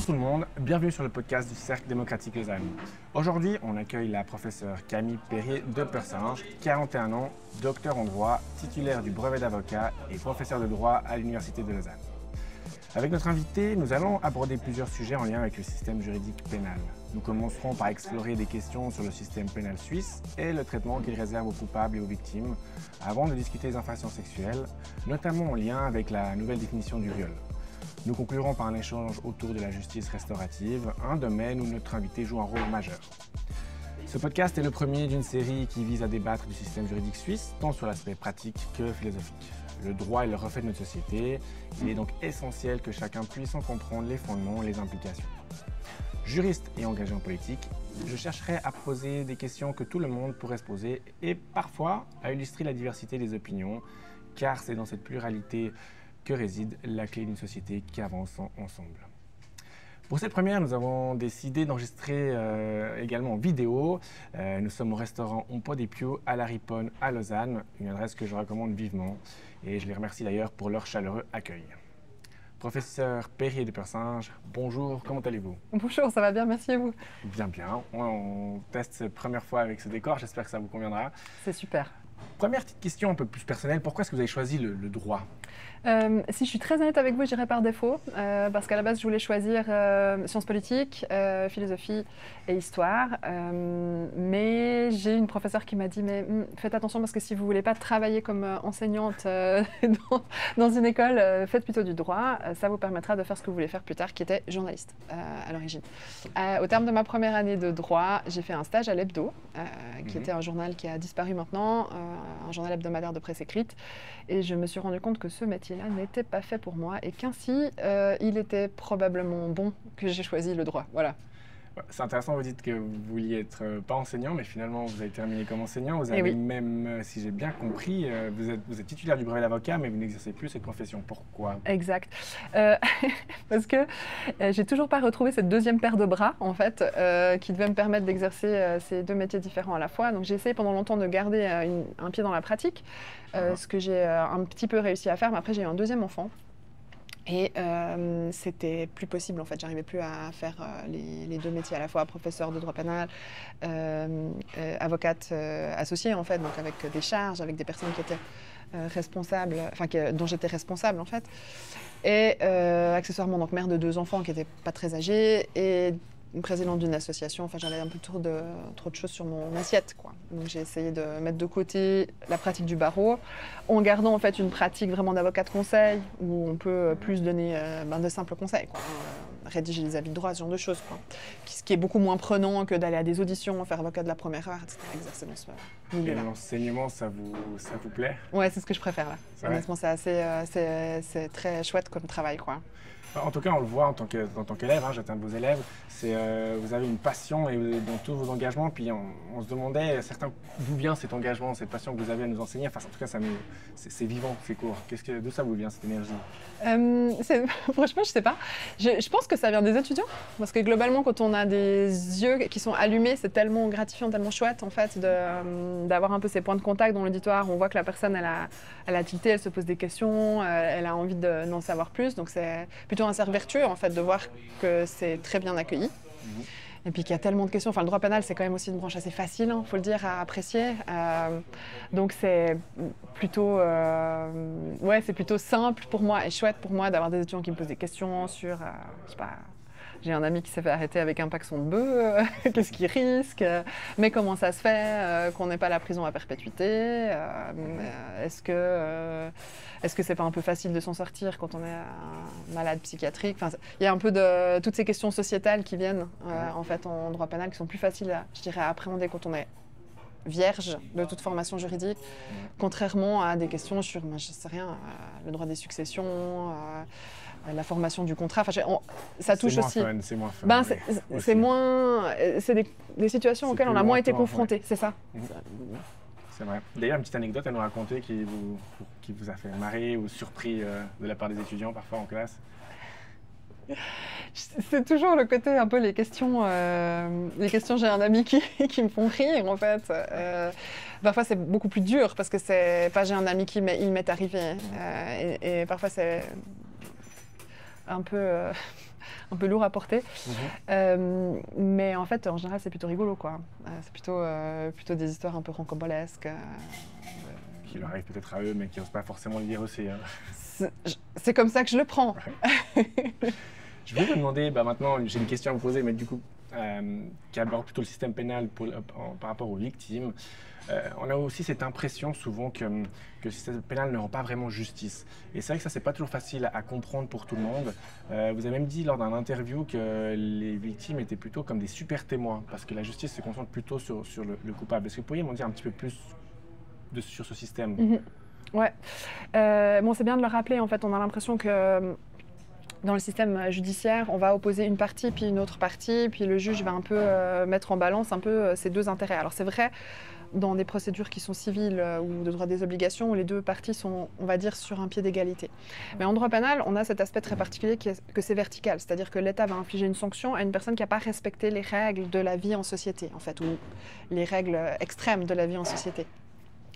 Bonjour tout le monde, bienvenue sur le podcast du Cercle démocratique Lausanne. Aujourd'hui, on accueille la professeure Camille Perrier de Persange, 41 ans, docteur en droit, titulaire du brevet d'avocat et professeur de droit à l'Université de Lausanne. Avec notre invité, nous allons aborder plusieurs sujets en lien avec le système juridique pénal. Nous commencerons par explorer des questions sur le système pénal suisse et le traitement qu'il réserve aux coupables et aux victimes, avant de discuter des infractions sexuelles, notamment en lien avec la nouvelle définition du viol. Nous conclurons par un échange autour de la justice restaurative, un domaine où notre invité joue un rôle majeur. Ce podcast est le premier d'une série qui vise à débattre du système juridique suisse, tant sur l'aspect pratique que philosophique. Le droit est le reflet de notre société, il est donc essentiel que chacun puisse en comprendre les fondements et les implications. Juriste et engagé en politique, je chercherai à poser des questions que tout le monde pourrait se poser et parfois à illustrer la diversité des opinions, car c'est dans cette pluralité que réside la clé d'une société qui avance ensemble. Pour cette première, nous avons décidé d'enregistrer également en vidéo. Nous sommes au restaurant On Pot des Piaux à la Riponne à Lausanne, une adresse que je recommande vivement et je les remercie d'ailleurs pour leur chaleureux accueil. Professeur Perrier de Persange, bonjour, comment allez-vous? Bonjour, ça va bien, merci à vous. Bien, bien. On teste cette première fois avec ce décor, j'espère que ça vous conviendra. C'est super. Première petite question un peu plus personnelle, pourquoi est-ce que vous avez choisi le droit? Si je suis très honnête avec vous, j'irai par défaut, parce qu'à la base, je voulais choisir sciences politiques, philosophie et histoire. Mais j'ai une professeure qui m'a dit, mais faites attention parce que si vous ne voulez pas travailler comme enseignante dans une école, faites plutôt du droit. Ça vous permettra de faire ce que vous voulez faire plus tard, qui était journaliste à l'origine. Au terme de ma première année de droit, j'ai fait un stage à l'Hebdo, qui était un journal qui a disparu maintenant, un journal hebdomadaire de presse écrite. Et je me suis rendu compte que ce métier-là n'était pas fait pour moi et qu'ainsi, il était probablement bon que j'ai choisi le droit. Voilà. C'est intéressant, vous dites que vous vouliez être pas enseignant, mais finalement vous avez terminé comme enseignant. Vous avez même, si j'ai bien compris, vous êtes titulaire du brevet d'avocat, mais vous n'exercez plus cette profession. Pourquoi? Exact. Parce que j'ai toujours pas retrouvé cette deuxième paire de bras, en fait, qui devait me permettre d'exercer ces deux métiers différents à la fois. Donc j'ai essayé pendant longtemps de garder un pied dans la pratique, ce que j'ai un petit peu réussi à faire, mais après j'ai eu un deuxième enfant. Et c'était plus possible en fait, j'arrivais plus à faire les deux métiers à la fois, professeur de droit pénal, avocate associée en fait, donc avec des charges, avec des personnes qui étaient responsables, enfin dont j'étais responsable en fait, et accessoirement donc mère de 2 enfants qui n'étaient pas très âgés et présidente d'une association, enfin j'avais un peu trop de choses sur mon assiette, quoi. Donc j'ai essayé de mettre de côté la pratique du barreau, en gardant en fait une pratique vraiment d'avocat de conseil, où on peut plus donner de simples conseils, quoi. Rédiger des avis de droit, ce genre de choses, quoi. Ce qui est beaucoup moins prenant que d'aller à des auditions, faire avocat de la première heure, etc. Exercer dans ce milieu-là. Et l'enseignement, ça vous plaît? Ouais, c'est ce que je préfère là. Honnêtement, c'est très chouette comme travail, quoi. En tout cas, on le voit en tant qu'élève, j'étais un de vos élèves, vous avez une passion et dans tous vos engagements, puis on se demandait d'où vient cet engagement, cette passion que vous avez à nous enseigner. Enfin, en tout cas, c'est vivant, c'est court. D'où ça vous vient, cette énergie? Franchement, je sais pas. Je pense que ça vient des étudiants, parce que globalement, quand on a des yeux qui sont allumés, c'est tellement gratifiant, tellement chouette en fait d'avoir un peu ces points de contact dans l'auditoire. On voit que la personne, elle a tilté, elle se pose des questions, elle a envie d'en savoir plus. Donc c'est plutôt un cercle vertueux en fait de voir que c'est très bien accueilli. Et puis qu'il y a tellement de questions. Enfin, le droit pénal, c'est quand même aussi une branche assez facile, faut le dire, à apprécier. Donc c'est plutôt, c'est plutôt simple pour moi et chouette pour moi d'avoir des étudiants qui me posent des questions sur, je sais pas. J'ai un ami qui s'est fait arrêter avec un paxon de bœuf, qu'est-ce qu'il risque, mais comment ça se fait qu'on n'ait pas la prison à perpétuité, est-ce que c'est pas un peu facile de s'en sortir quand on est un malade psychiatrique? Enfin, il y a un peu de toutes ces questions sociétales qui viennent en fait en droit pénal qui sont plus faciles à appréhender quand on est vierge de toute formation juridique, contrairement à des questions sur, je sais rien, le droit des successions, la formation du contrat. Enfin, ça touche aussi. C'est moins fun. C'est des situations auxquelles on a moins été confronté, c'est ça. C'est vrai. D'ailleurs, une petite anecdote à nous raconter qui vous a fait marrer ou surpris de la part des étudiants parfois en classe? C'est toujours le côté un peu les questions, j'ai un ami qui me font rire en fait. Parfois c'est beaucoup plus dur parce que c'est pas j'ai un ami il m'est arrivé et parfois c'est un peu un peu lourd à porter. Mais en fait, en général, c'est plutôt rigolo, quoi. C'est plutôt des histoires un peu rocambolesques. Qui leur arrive peut-être à eux, mais qui n'osent pas forcément le dire aussi. Hein. C'est comme ça que je le prends. Ouais. Je vais vous demander, maintenant, j'ai une question à vous poser, mais du coup, qui aborde plutôt le système pénal par rapport aux victimes. On a aussi cette impression souvent que le système pénal ne rend pas vraiment justice. Et c'est vrai que ça, c'est pas toujours facile à comprendre pour tout le monde. Vous avez même dit lors d'un interview que les victimes étaient plutôt comme des super témoins, parce que la justice se concentre plutôt sur le coupable. Est-ce que vous pourriez m'en dire un petit peu plus sur ce système? Ouais. Bon, c'est bien de le rappeler. En fait, on a l'impression que dans le système judiciaire, on va opposer une partie puis une autre partie, puis le juge va un peu mettre en balance un peu ces deux intérêts. Alors c'est vrai dans des procédures qui sont civiles ou de droit des obligations, où les deux parties sont, on va dire, sur un pied d'égalité. Mais en droit pénal, on a cet aspect très particulier que c'est vertical, c'est-à-dire que l'État va infliger une sanction à une personne qui n'a pas respecté les règles de la vie en société, en fait, ou les règles extrêmes de la vie en société.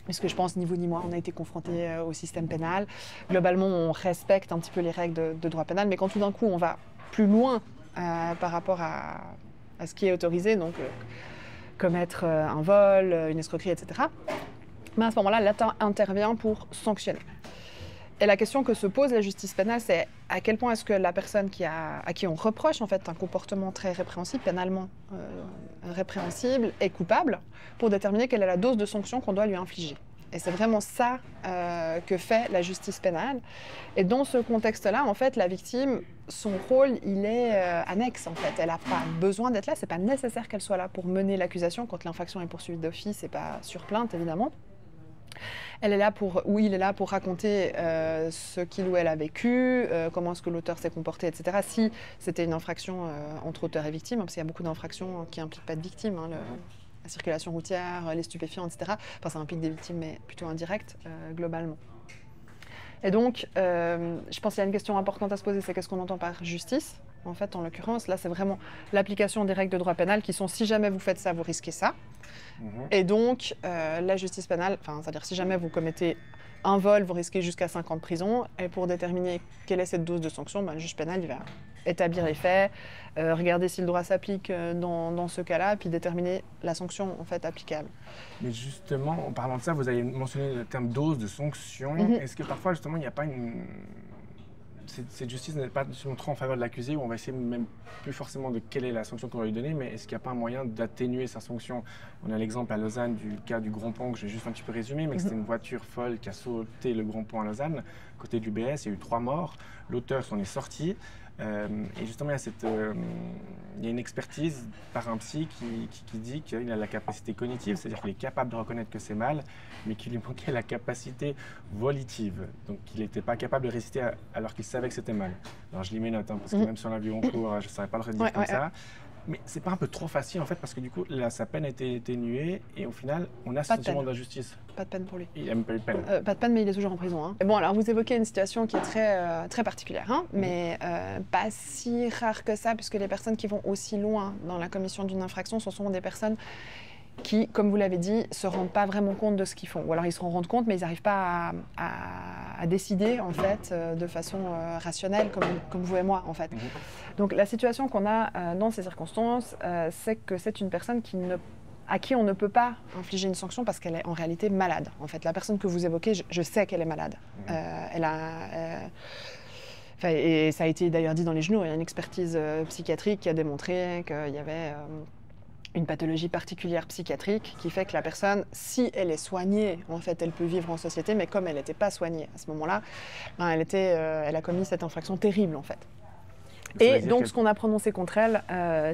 Puisque je pense, ni vous ni moi, on a été confrontés au système pénal. Globalement, on respecte un petit peu les règles de droit pénal, mais quand tout d'un coup, on va plus loin par rapport à ce qui est autorisé, donc commettre un vol, une escroquerie, etc., mais à ce moment-là, l'État intervient pour sanctionner. Et la question que se pose la justice pénale, c'est à quel point est-ce que la personne à qui on reproche en fait un comportement très répréhensible, pénalement répréhensible, est coupable, pour déterminer quelle est la dose de sanction qu'on doit lui infliger. Et c'est vraiment ça que fait la justice pénale. Et dans ce contexte-là, en fait, la victime, son rôle, il est annexe, en fait. Elle n'a pas besoin d'être là. C'est pas nécessaire qu'elle soit là pour mener l'accusation quand l'infraction est poursuivie d'office et pas sur plainte, évidemment. Elle est là il est là pour raconter ce qu'il ou elle a vécu, comment est-ce que l'auteur s'est comporté, etc. Si c'était une infraction entre auteur et victime, parce qu'il y a beaucoup d'infractions qui n'impliquent pas de victime, hein, la circulation routière, les stupéfiants, etc. Enfin, ça implique des victimes, mais plutôt indirectes, globalement. Et donc, je pense qu'il y a une question importante à se poser, c'est qu'est-ce qu'on entend par justice? En fait, en l'occurrence, là, c'est vraiment l'application des règles de droit pénal qui sont, si jamais vous faites ça, vous risquez ça. Et donc, la justice pénale, c'est-à-dire si jamais vous commettez un vol, vous risquez jusqu'à 5 ans de prison. Et pour déterminer quelle est cette dose de sanction, le juge pénal il va établir les faits, regarder si le droit s'applique dans ce cas-là, puis déterminer la sanction en fait applicable. Mais justement, en parlant de ça, vous avez mentionné le terme dose de sanction. Est-ce que parfois, justement, il n'y a pas une... Cette justice n'est pas seulement trop en faveur de l'accusé, où on va essayer même plus forcément de quelle est la sanction qu'on va lui donner, mais est-ce qu'il n'y a pas un moyen d'atténuer sa sanction? On a l'exemple à Lausanne du cas du Grand Pont, que j'ai juste un petit peu résumé, mais c'était une voiture folle qui a sauté le Grand Pont à Lausanne, côté de l'UBS, il y a eu 3 morts, l'auteur s'en est sorti. Et justement, il y a une expertise par un psy qui dit qu'il a la capacité cognitive, c'est-à-dire qu'il est capable de reconnaître que c'est mal, mais qu'il lui manquait la capacité volitive. Donc, qu'il n'était pas capable de résister alors qu'il savait que c'était mal. Alors, je lis mes notes, parce que même si on l'a vu en cours, je ne saurais pas le redire comme ça. Mais c'est pas un peu trop facile en fait, parce que du coup, là, sa peine a été atténuée et au final, on a ce sentiment d'injustice. Pas de peine pour lui. Il n'a même pas eu de peine. Pas de peine, mais il est toujours en prison. Hein. Bon, alors vous évoquez une situation qui est très particulière, hein, mais pas si rare que ça, puisque les personnes qui vont aussi loin dans la commission d'une infraction sont souvent des personnes qui, comme vous l'avez dit, se rendent pas vraiment compte de ce qu'ils font. Ou alors ils se rendent compte, mais ils n'arrivent pas à décider en fait de façon rationnelle, comme vous et moi en fait. Donc la situation qu'on a dans ces circonstances, c'est que c'est une personne à qui on ne peut pas infliger une sanction parce qu'elle est en réalité malade. En fait, la personne que vous évoquez, je sais qu'elle est malade. Et ça a été d'ailleurs dit dans les journaux, il y a une expertise psychiatrique qui a démontré qu'il y avait une pathologie particulière psychiatrique qui fait que la personne, si elle est soignée, en fait, elle peut vivre en société, mais comme elle n'était pas soignée à ce moment-là, elle a commis cette infraction terrible, en fait. Et donc, ce qu'on a prononcé contre elle,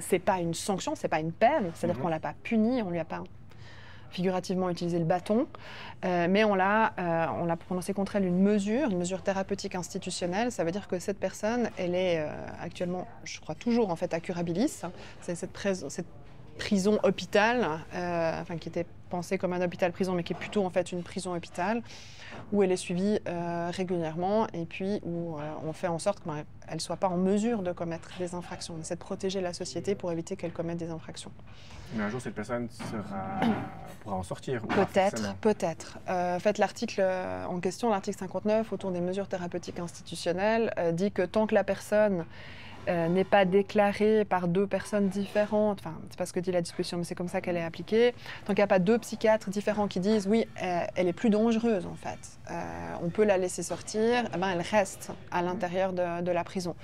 c'est pas une sanction, c'est pas une peine, c'est-à-dire qu'on l'a pas punie, on lui a pas figurativement utilisé le bâton, mais on l'a prononcé contre elle une mesure thérapeutique institutionnelle. Ça veut dire que cette personne, elle est actuellement, je crois toujours en fait, à curabilis. C'est cette prison hôpital, qui était pensée comme un hôpital-prison, mais qui est plutôt en fait une prison-hôpital, où elle est suivie régulièrement et puis où on fait en sorte qu'elle ne soit pas en mesure de commettre des infractions. On essaie de protéger la société pour éviter qu'elle commette des infractions. Mais un jour, cette personne pourra en sortir. Peut-être. En fait, l'article en question, l'article 59, autour des mesures thérapeutiques institutionnelles, dit que tant que la personne n'est pas déclarée par deux personnes différentes, enfin, c'est pas ce que dit la disposition, mais c'est comme ça qu'elle est appliquée, tant qu'il n'y a pas deux psychiatres différents qui disent oui, elle est plus dangereuse en fait, on peut la laisser sortir, eh ben, elle reste à l'intérieur de la prison.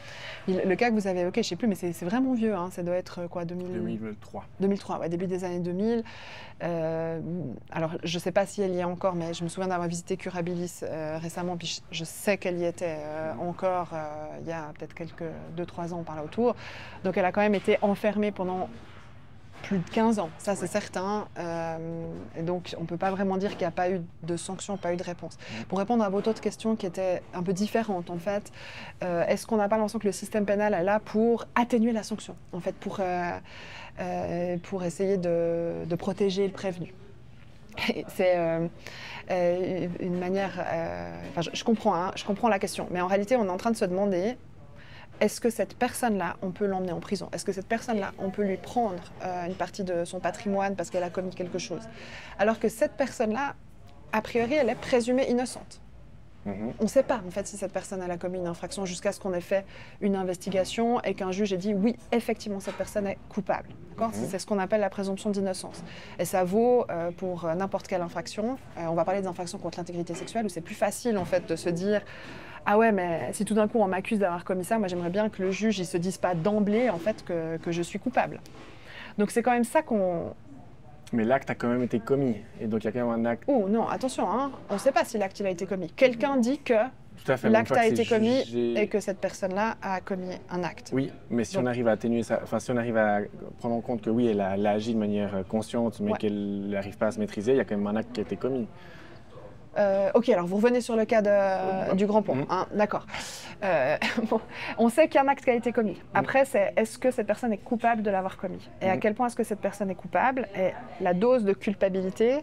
Le cas que vous avez évoqué, je ne sais plus, mais c'est vraiment vieux, hein, ça doit être quoi, 2003. 2003, ouais, début des années 2000. Alors, je ne sais pas si elle y est encore, mais je me souviens d'avoir visité Curabilis récemment, puis je sais qu'elle y était encore il y a peut-être quelques 2-3 ans par là autour. Donc, elle a quand même été enfermée pendant plus de 15 ans, ça c'est certain. Et donc, on ne peut pas vraiment dire qu'il n'y a pas eu de sanction, pas eu de réponse. Pour répondre à votre autre question qui était un peu différente, en fait, est-ce qu'on n'a pas l'impression que le système pénal est là pour atténuer la sanction, en fait, pour essayer de protéger le prévenu? C'est une manière... je comprends, hein, je comprends la question, mais en réalité, on est en train de se demander... Est-ce que cette personne-là, on peut l'emmener en prison? Est-ce que cette personne-là, on peut lui prendre une partie de son patrimoine parce qu'elle a commis quelque chose? Alors que cette personne-là, a priori, elle est présumée innocente. On ne sait pas, en fait, si cette personne elle a commis une infraction jusqu'à ce qu'on ait fait une investigation et qu'un juge ait dit oui, effectivement, cette personne est coupable. C'est ce qu'on appelle la présomption d'innocence. Et ça vaut pour n'importe quelle infraction. On va parler des infractions contre l'intégrité sexuelle où c'est plus facile, en fait, de se dire ah ouais, mais si tout d'un coup on m'accuse d'avoir commis ça, moi j'aimerais bien que le juge ne se dise pas d'emblée en fait que je suis coupable. Donc c'est quand même ça qu'on... Mais l'acte a quand même été commis, et donc il y a quand même un acte... Oh non, attention, hein, on ne sait pas si l'acte il a été commis. Quelqu'un dit que l'acte a été commis et que cette personne-là a commis un acte. Oui, mais si on arrive à atténuer ça, enfin si on arrive à prendre en compte que oui, elle a agi de manière consciente, mais qu'elle n'arrive pas à se maîtriser, il y a quand même un acte qui a été commis. Ok, alors vous revenez sur le cas du Grand Pont, hein, d'accord. Bon, on sait qu'il y a un acte qui a été commis. Après, c'est est-ce que cette personne est coupable de l'avoir commis? Et à quel point est-ce que cette personne est coupable? Et la dose de culpabilité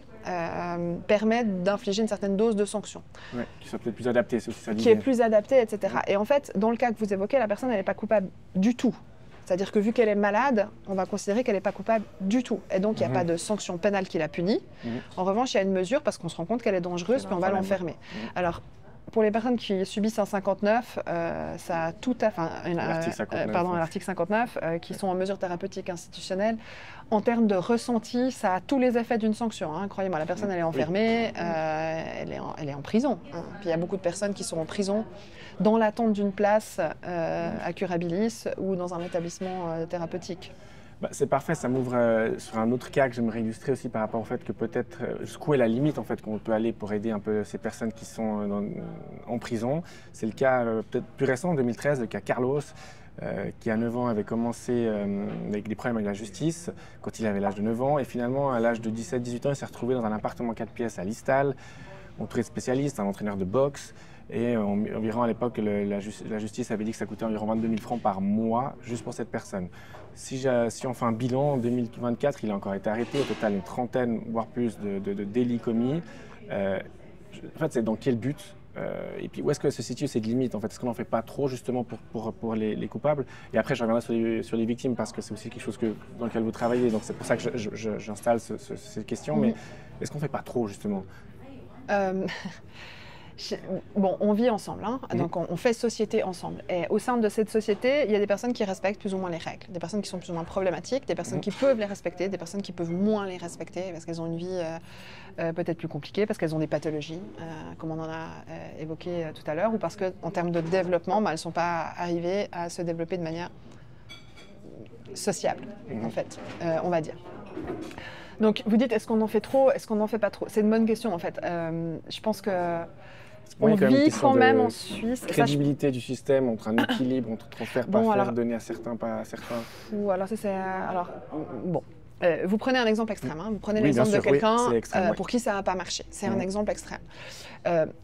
permet d'infliger une certaine dose de sanction. Ouais, qui soit peut-être plus adaptée, c'est aussi ça l'idée. Qui est plus adaptée, etc. Et en fait, dans le cas que vous évoquez, la personne, elle n'est pas coupable du tout. C'est-à-dire que vu qu'elle est malade, on va considérer qu'elle n'est pas coupable du tout. Et donc, il n'y a pas de sanction pénale qui la punit. En revanche, il y a une mesure parce qu'on se rend compte qu'elle est dangereuse, puis on va l'enfermer. Alors, pour les personnes qui subissent un 59, ça a tout à fait... l'article 59, qui sont en mesure thérapeutique institutionnelle, en termes de ressenti, ça a tous les effets d'une sanction. Hein. Croyez-moi, la personne, elle est enfermée, elle est en prison. Hein. Puis il y a beaucoup de personnes qui sont en prison dans l'attente d'une place à Curabilis ou dans un établissement thérapeutique. Bah, c'est parfait, ça m'ouvre sur un autre cas que j'aimerais illustrer aussi par rapport au fait que peut-être jusqu'où est la limite en fait qu'on peut aller pour aider un peu ces personnes qui sont en prison. C'est le cas peut-être plus récent, en 2013, le cas Carlos, qui à 9 ans avait commencé avec des problèmes avec la justice quand il avait l'âge de 9 ans et finalement à l'âge de 17-18 ans il s'est retrouvé dans un appartement 4 pièces à Listal, entouré de spécialistes, un entraîneur de boxe. Et environ à l'époque, la justice avait dit que ça coûtait environ 22 000 francs par mois juste pour cette personne. Si on fait un bilan, en 2024, il a encore été arrêté, au total une trentaine, voire plus de délits commis. En fait, c'est dans quel but et puis où est-ce que se situent ces limites en fait? Est-ce qu'on n'en fait pas trop justement pour les coupables? Et après, je reviendrai sur les victimes parce que c'est aussi quelque chose dans lequel vous travaillez. Donc c'est pour ça que j'installe cette question. Mais est-ce qu'on ne fait pas trop justement? Bon, on vit ensemble, hein, donc on fait société ensemble. Et au sein de cette société, il y a des personnes qui respectent plus ou moins les règles, des personnes qui sont plus ou moins problématiques, des personnes qui peuvent les respecter, des personnes qui peuvent moins les respecter parce qu'elles ont une vie peut-être plus compliquée, parce qu'elles ont des pathologies, comme on en a évoqué tout à l'heure, ou parce qu'en termes de développement, elles ne sont pas arrivées à se développer de manière sociable, en fait, on va dire. Donc vous dites, est-ce qu'on en fait trop, est-ce qu'on n'en fait pas trop? C'est une bonne question, en fait. Je pense que... On vit quand même en Suisse. Crédibilité du système entre un équilibre entre trop faire, pas faire, donner à certains, pas à certains. Ou alors bon. Vous prenez un exemple extrême. Hein. Vous prenez l'exemple de quelqu'un pour qui ça n'a pas marché. C'est un exemple extrême.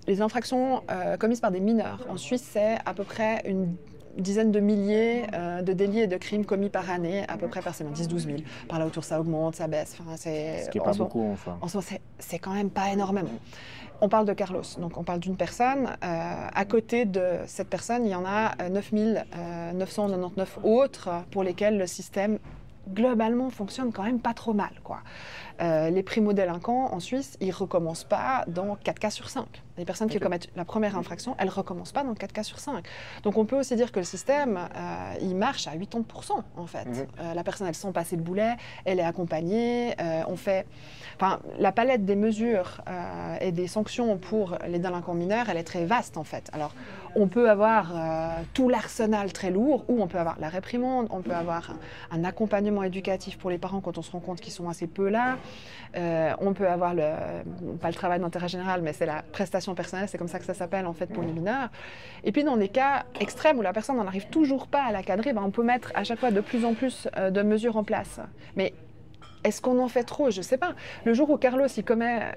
Les infractions commises par des mineurs en Suisse, c'est à peu près une dizaine de milliers de délits et de crimes commis par année, à peu près par semaine, 10-12 000. Par là autour, ça augmente, ça baisse. Enfin, ce qui n'est pas beaucoup, enfin. En soi, c'est quand même pas énormément. On parle de Carlos, donc on parle d'une personne. À côté de cette personne, il y en a 9 999 autres pour lesquels le système, globalement, fonctionne quand même pas trop mal, quoi. Les primo-délinquants en Suisse, ils ne recommencent pas dans 4 cas sur 5. Les personnes qui commettent la première infraction, elles ne recommencent pas dans 4 cas sur 5. Donc on peut aussi dire que le système, il marche à 80% en fait. La personne, elle sent passer le boulet, elle est accompagnée, on fait... Enfin, la palette des mesures et des sanctions pour les délinquants mineurs, elle est très vaste en fait. Alors, on peut avoir tout l'arsenal très lourd, ou on peut avoir la réprimande, on peut avoir un accompagnement éducatif pour les parents quand on se rend compte qu'ils sont assez peu là. On peut avoir, pas le travail d'intérêt général, mais c'est la prestation personnelle, c'est comme ça que ça s'appelle en fait pour les mineurs. Et puis dans des cas extrêmes où la personne n'en arrive toujours pas à la cadrer, on peut mettre à chaque fois de plus en plus de mesures en place. Mais est-ce qu'on en fait trop? Je ne sais pas. Le jour où Carlos il commet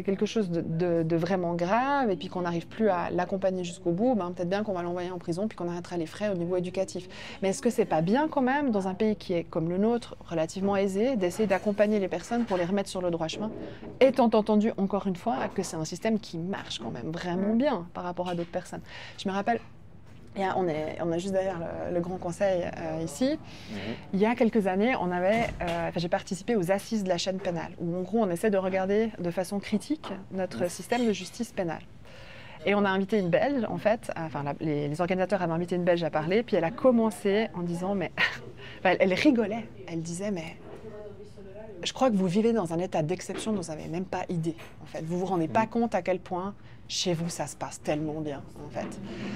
quelque chose de vraiment grave et puis qu'on n'arrive plus à l'accompagner jusqu'au bout, peut-être bien qu'on va l'envoyer en prison puis qu'on arrêtera les frais au niveau éducatif. Mais est-ce que c'est pas bien quand même, dans un pays qui est comme le nôtre, relativement aisé, d'essayer d'accompagner les personnes pour les remettre sur le droit chemin, étant entendu, encore une fois, que c'est un système qui marche quand même vraiment bien par rapport à d'autres personnes. Je me rappelle... Et on est juste derrière le Grand Conseil ici. Il y a quelques années, j'ai participé aux assises de la chaîne pénale, où en gros on essaie de regarder de façon critique notre système de justice pénale. Et on a invité une Belge, en fait, les organisateurs avaient invité une Belge à parler, puis elle a commencé en disant, mais elle rigolait, elle disait, mais je crois que vous vivez dans un état d'exception dont vous n'avez même pas idée, en fait. Vous ne vous rendez pas compte à quel point chez vous, ça se passe tellement bien, en fait.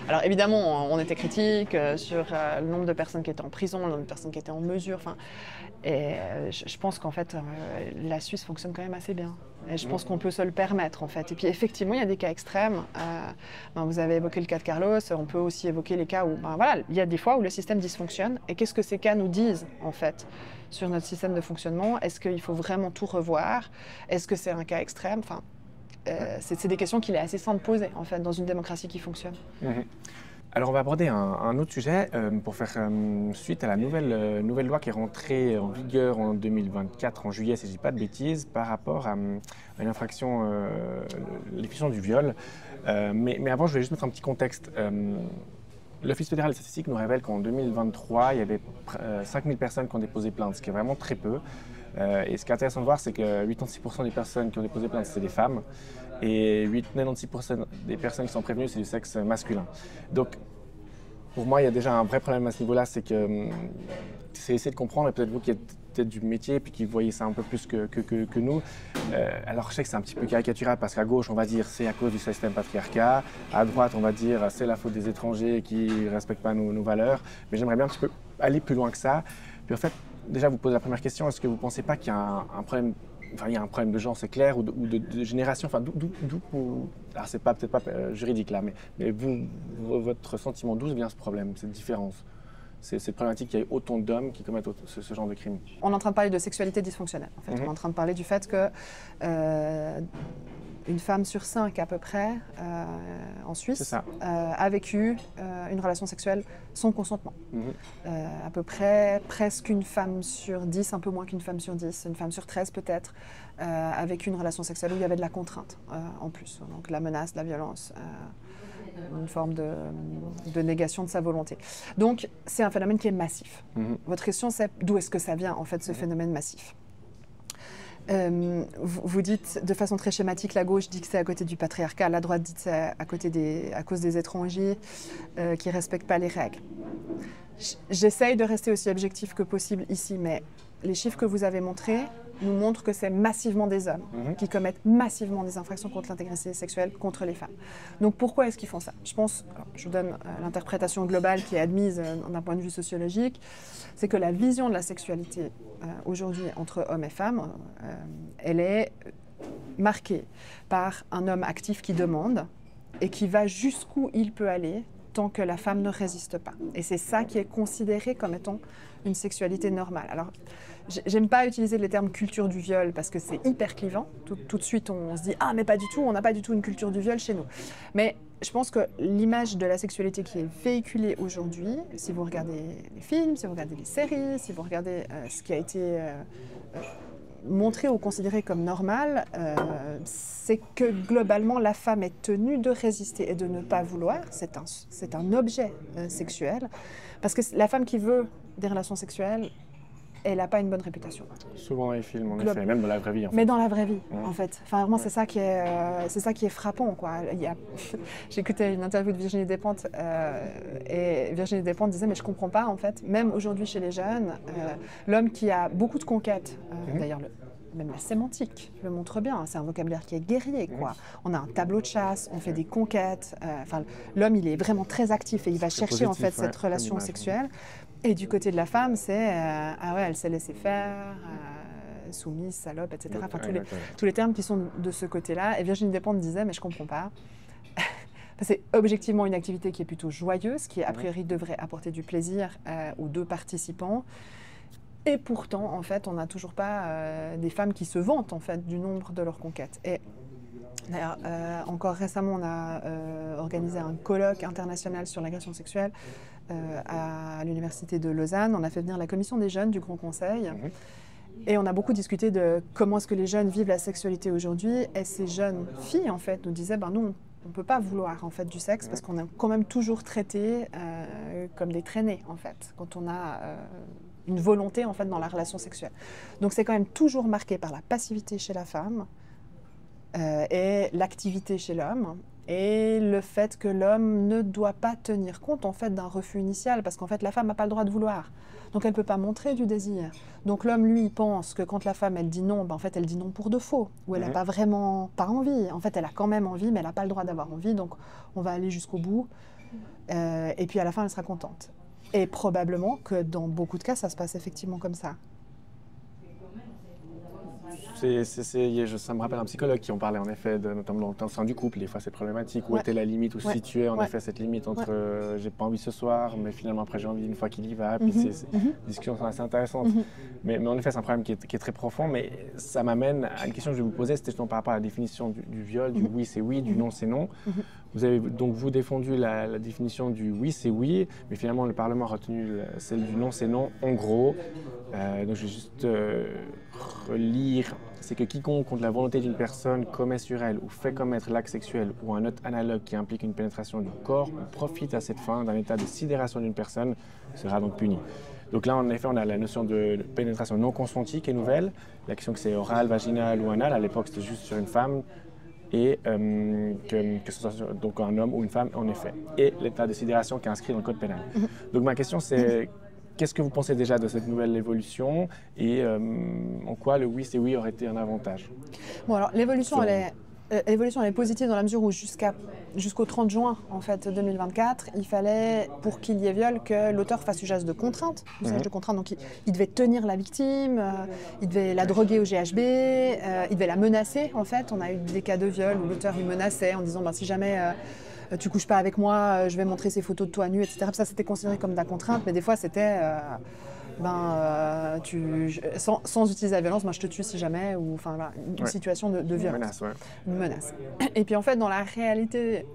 Alors évidemment, on était critique sur le nombre de personnes qui étaient en prison, le nombre de personnes qui étaient en mesure, et je pense qu'en fait, la Suisse fonctionne quand même assez bien. Et je pense qu'on peut se le permettre, en fait. Et puis effectivement, il y a des cas extrêmes. Vous avez évoqué le cas de Carlos, on peut aussi évoquer les cas où, il y a des fois où le système dysfonctionne. Et qu'est-ce que ces cas nous disent, en fait, sur notre système de fonctionnement? Est-ce qu'il faut vraiment tout revoir? Est-ce que c'est un cas extrême? C'est des questions qu'il est assez sain de poser, en fait, dans une démocratie qui fonctionne. Alors, on va aborder un autre sujet pour faire suite à la nouvelle loi qui est rentrée en vigueur en 2024, en juillet, si je ne dis pas de bêtises, par rapport à une infraction, l'effectuation du viol. Mais avant, je vais juste mettre un petit contexte. L'Office fédéral des statistiques nous révèle qu'en 2023, il y avait 5000 personnes qui ont déposé plainte, ce qui est vraiment très peu. Et ce qui est intéressant de voir, c'est que 86% des personnes qui ont déposé plainte, c'est des femmes. Et 96% des personnes qui sont prévenues, c'est du sexe masculin. Donc, pour moi, il y a déjà un vrai problème à ce niveau-là, c'est que c'est essayer de comprendre, et peut-être vous qui êtes peut-être du métier, puis qui voyez ça un peu plus que nous. Alors, je sais que c'est un petit peu caricatural, parce qu'à gauche, on va dire c'est à cause du système patriarcat. À droite, on va dire c'est la faute des étrangers qui ne respectent pas nos valeurs. Mais j'aimerais bien un petit peu aller plus loin que ça. Puis en fait, déjà, vous posez la première question, est-ce que vous ne pensez pas qu'il y a un problème, il y a un problème de genre, c'est clair, ou de génération, alors c'est peut-être pas juridique là, mais votre sentiment, d'où vient ce problème, cette différence, cette problématique qu'il y ait autant d'hommes qui commettent ce genre de crimes? On est en train de parler de sexualité dysfonctionnelle, en fait. On est en train de parler du fait que une femme sur 5 à peu près en Suisse a vécu une relation sexuelle sans consentement. À peu près presque une femme sur 10, un peu moins qu'une femme sur 10, une femme sur 13 peut-être, a vécu une relation sexuelle où il y avait de la contrainte en plus, donc la menace, la violence. Une forme de négation de sa volonté. Donc c'est un phénomène qui est massif. Votre question c'est d'où est-ce que ça vient en fait ce phénomène massif? Vous dites de façon très schématique, la gauche dit que c'est à côté du patriarcat, la droite dit que c'est à cause des étrangers qui ne respectent pas les règles. J'essaye de rester aussi objectif que possible ici, mais les chiffres que vous avez montrés nous montrent que c'est massivement des hommes qui commettent massivement des infractions contre l'intégrité sexuelle contre les femmes. Donc pourquoi est-ce qu'ils font ça? Je vous donne l'interprétation globale qui est admise d'un point de vue sociologique, c'est que la vision de la sexualité aujourd'hui entre hommes et femmes, elle est marquée par un homme actif qui demande et qui va jusqu'où il peut aller tant que la femme ne résiste pas. Et c'est ça qui est considéré comme étant une sexualité normale. Alors, j'aime pas utiliser les termes culture du viol parce que c'est hyper clivant. Tout de suite, on se dit « Ah, mais pas du tout, on n'a pas du tout une culture du viol chez nous. » Mais je pense que l'image de la sexualité qui est véhiculée aujourd'hui, si vous regardez les films, si vous regardez les séries, si vous regardez ce qui a été montré ou considéré comme normal, c'est que globalement la femme est tenue de résister et de ne pas vouloir. C'est un objet sexuel. Parce que la femme qui veut des relations sexuelles elle n'a pas une bonne réputation. Souvent dans les films, en effet, même dans la vraie vie. En fait. Mais dans la vraie vie, en fait. Enfin, vraiment, c'est ça qui est frappant, quoi. J'écoutais une interview de Virginie Despentes et Virginie Despentes disait, mais je comprends pas, en fait, même aujourd'hui chez les jeunes, l'homme qui a beaucoup de conquêtes, d'ailleurs, même la sémantique le montre bien, c'est un vocabulaire qui est guerrier, quoi. On a un tableau de chasse, on fait des conquêtes, l'homme, il est vraiment très actif et il va chercher, positif, en fait, cette relation sexuelle. Et du côté de la femme, c'est ah ouais, elle s'est laissée faire, soumise, salope, etc. Enfin, tous les termes qui sont de ce côté-là. Et Virginie Despentes disait, mais je comprends pas. C'est objectivement une activité qui est plutôt joyeuse, qui a priori devrait apporter du plaisir aux deux participants. Et pourtant, en fait, on n'a toujours pas des femmes qui se vantent en fait du nombre de leurs conquêtes. Et d'ailleurs, encore récemment, on a organisé un colloque international sur l'agression sexuelle à l'université de Lausanne. On a fait venir la commission des jeunes du Grand Conseil. Et on a beaucoup discuté de comment est-ce que les jeunes vivent la sexualité aujourd'hui. Et ces jeunes filles, en fait, nous disaient, nous, on ne peut pas vouloir en fait, du sexe parce qu'on est quand même toujours traité comme des traînées, en fait, quand on a une volonté en fait, dans la relation sexuelle. Donc c'est quand même toujours marqué par la passivité chez la femme et l'activité chez l'homme et le fait que l'homme ne doit pas tenir compte en fait, d'un refus initial parce qu'en fait la femme n'a pas le droit de vouloir. Donc elle ne peut pas montrer du désir. Donc l'homme, lui, pense que quand la femme, elle dit non, en fait, elle dit non pour défaut, ou elle n'a pas vraiment pas envie. En fait, elle a quand même envie, mais elle n'a pas le droit d'avoir envie, donc on va aller jusqu'au bout. Et puis à la fin, elle sera contente. Et probablement que dans beaucoup de cas, ça se passe effectivement comme ça. Ça me rappelle un psychologue qui en parlait en effet, notamment dans le sein du couple. Des fois, c'est problématique. Où était la limite, où se situait en effet cette limite entre j'ai pas envie ce soir, mais finalement après j'ai envie une fois qu'il y va. Puis c'est des discussions assez intéressantes. Mais en effet, c'est un problème qui est très profond. Mais ça m'amène à une question que je vais vous poser, c'était justement par rapport à la définition du viol, du oui c'est oui, du non c'est non. Vous avez donc défendu la définition du oui c'est oui, mais finalement le Parlement a retenu celle du non c'est non. En gros, donc je vais juste relire. C'est que quiconque, contre la volonté d'une personne, commet sur elle ou fait commettre l'acte sexuel ou un autre analogue qui implique une pénétration du corps ou profite à cette fin d'un état de sidération d'une personne sera donc puni. Donc là, en effet, on a la notion de pénétration non consentie qui est nouvelle. La question que c'est oral, vaginal ou anal, à l'époque c'était juste sur une femme et que ce soit donc un homme ou une femme en effet. Et l'état de sidération qui est inscrit dans le code pénal. Donc ma question c'est... Qu'est-ce que vous pensez déjà de cette nouvelle évolution et en quoi le oui c'est oui aurait été un avantage? Bon alors l'évolution elle est positive dans la mesure où jusqu'au 30 juin en fait, 2024, il fallait pour qu'il y ait viol que l'auteur fasse usage de contraintes. Donc il devait tenir la victime, il devait la droguer au GHB, il devait la menacer en fait. On a eu des cas de viol où l'auteur lui menaçait en disant si jamais... tu couches pas avec moi, je vais montrer ces photos de toi nu, etc. Ça, c'était considéré comme de la contrainte, mais des fois, c'était sans utiliser la violence, je te tue si jamais, ou une situation de violence. Une menace. Et puis en fait, dans la réalité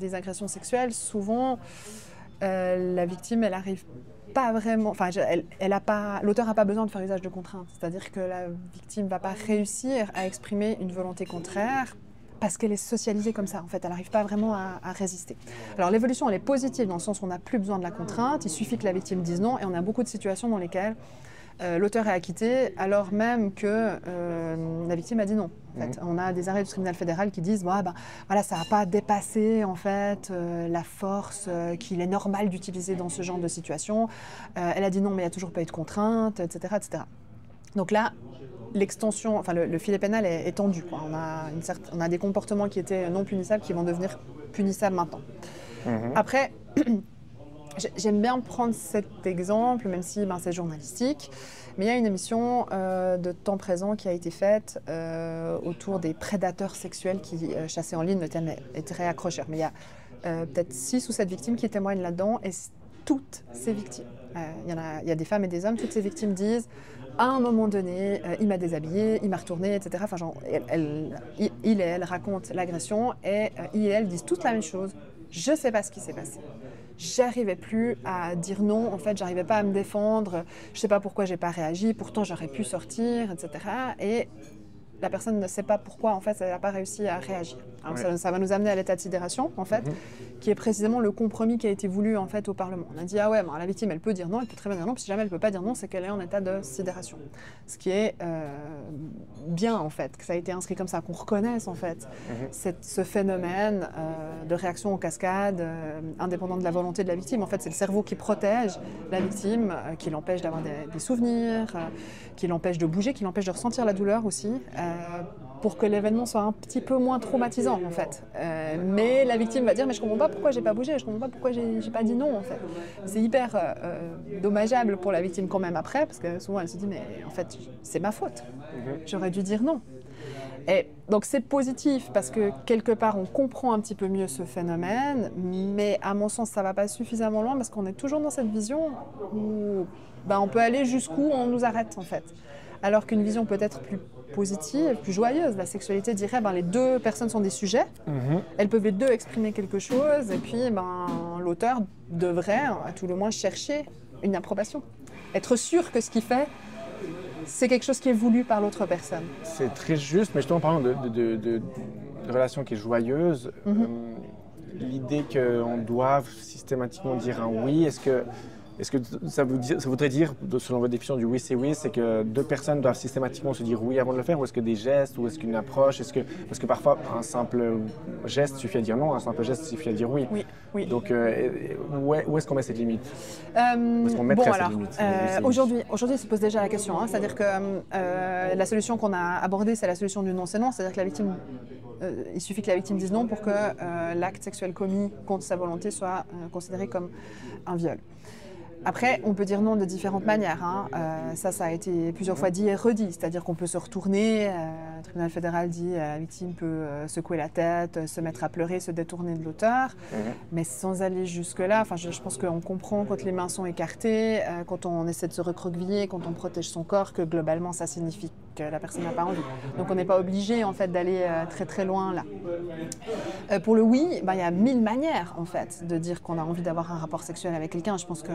des agressions sexuelles, souvent, la victime, elle arrive pas vraiment, l'auteur n'a pas besoin de faire usage de contraintes. C'est-à-dire que la victime ne va pas réussir à exprimer une volonté contraire parce qu'elle est socialisée comme ça, en fait, elle n'arrive pas vraiment à résister. Alors l'évolution, elle est positive dans le sens où on n'a plus besoin de la contrainte, il suffit que la victime dise non, et on a beaucoup de situations dans lesquelles l'auteur est acquitté, alors même que la victime a dit non. En fait, on a des arrêts du tribunal fédéral qui disent ça n'a pas dépassé en fait, la force qu'il est normal d'utiliser dans ce genre de situation. Elle a dit non, mais il n'y a toujours pas eu de contrainte, etc., etc. Donc là, l'extension, le filet pénal est tendu, quoi. On a des comportements qui étaient non punissables qui vont devenir punissables maintenant. Après, j'aime bien prendre cet exemple, même si c'est journalistique, mais il y a une émission de temps présent qui a été faite autour des prédateurs sexuels qui chassaient en ligne. Le thème est très accrocheur, mais il y a peut-être 6 ou 7 victimes qui témoignent là-dedans, et toutes ces victimes, il y a des femmes et des hommes, toutes ces victimes disent à un moment donné, il m'a déshabillée, il m'a retournée, etc. Il et elle racontent l'agression et il et elle disent toutes la même chose. Je ne sais pas ce qui s'est passé. J'arrivais plus à dire non, en fait, j'arrivais pas à me défendre. Je ne sais pas pourquoi j'ai pas réagi, pourtant j'aurais pu sortir, etc. Et la personne ne sait pas pourquoi, en fait, elle n'a pas réussi à réagir. Alors ça va nous amener à l'état de sidération, en fait, qui est précisément le compromis qui a été voulu en fait au Parlement. On a dit ah ouais, la victime elle peut dire non, elle peut très bien dire non, puis si jamais elle peut pas dire non, c'est qu'elle est en état de sidération. Ce qui est bien en fait, que ça a été inscrit comme ça, qu'on reconnaisse en fait ce phénomène de réaction en cascade indépendant de la volonté de la victime. En fait, c'est le cerveau qui protège la victime, qui l'empêche d'avoir des souvenirs, qui l'empêche de bouger, qui l'empêche de ressentir la douleur aussi, pour que l'événement soit un petit peu moins traumatisant en fait. Mais la victime va dire mais je comprends pas pourquoi j'ai pas bougé, je comprends pas pourquoi j'ai pas dit non en fait. C'est hyper dommageable pour la victime quand même après, parce que souvent elle se dit mais en fait c'est ma faute, j'aurais dû dire non. Et donc c'est positif parce que quelque part on comprend un petit peu mieux ce phénomène, mais à mon sens ça va pas suffisamment loin parce qu'on est toujours dans cette vision où on peut aller jusqu'où on nous arrête en fait. Alors qu'une vision peut-être plus positive, plus joyeuse, la sexualité dirait les deux personnes sont des sujets, elles peuvent les deux exprimer quelque chose et puis l'auteur devrait à tout le moins chercher une approbation, être sûr que ce qu'il fait c'est quelque chose qui est voulu par l'autre personne. C'est très juste, mais justement en parlant de relation qui est joyeuse, l'idée qu'on doive systématiquement dire un oui, est-ce que ça voudrait dire, selon votre définition du oui, c'est que deux personnes doivent systématiquement se dire oui avant de le faire, ou est-ce que des gestes, ou est-ce qu'une approche, parce que parfois un simple geste suffit à dire non, un simple geste suffit à dire oui. Oui. Donc où est-ce qu'on met cette limite? Où est-ce qu'on mettrait cette limite? Aujourd'hui, il se pose déjà la question, c'est-à-dire que la solution qu'on a abordée, c'est la solution du non, c'est non, c'est-à-dire que la victime, il suffit que la victime dise non pour que l'acte sexuel commis contre sa volonté soit considéré comme un viol. Après, on peut dire non de différentes manières. Ça a été plusieurs fois dit et redit. C'est-à-dire qu'on peut se retourner, le tribunal fédéral dit la victime peut secouer la tête, se mettre à pleurer, se détourner de l'auteur. Mais sans aller jusque-là, je pense qu'on comprend quand les mains sont écartées, quand on essaie de se recroqueviller, quand on protège son corps, que globalement ça signifie que la personne n'a pas envie. Donc on n'est pas obligé en fait, d'aller très très loin là. Pour le oui, il y a 1000 manières en fait, de dire qu'on a envie d'avoir un rapport sexuel avec quelqu'un. Je pense que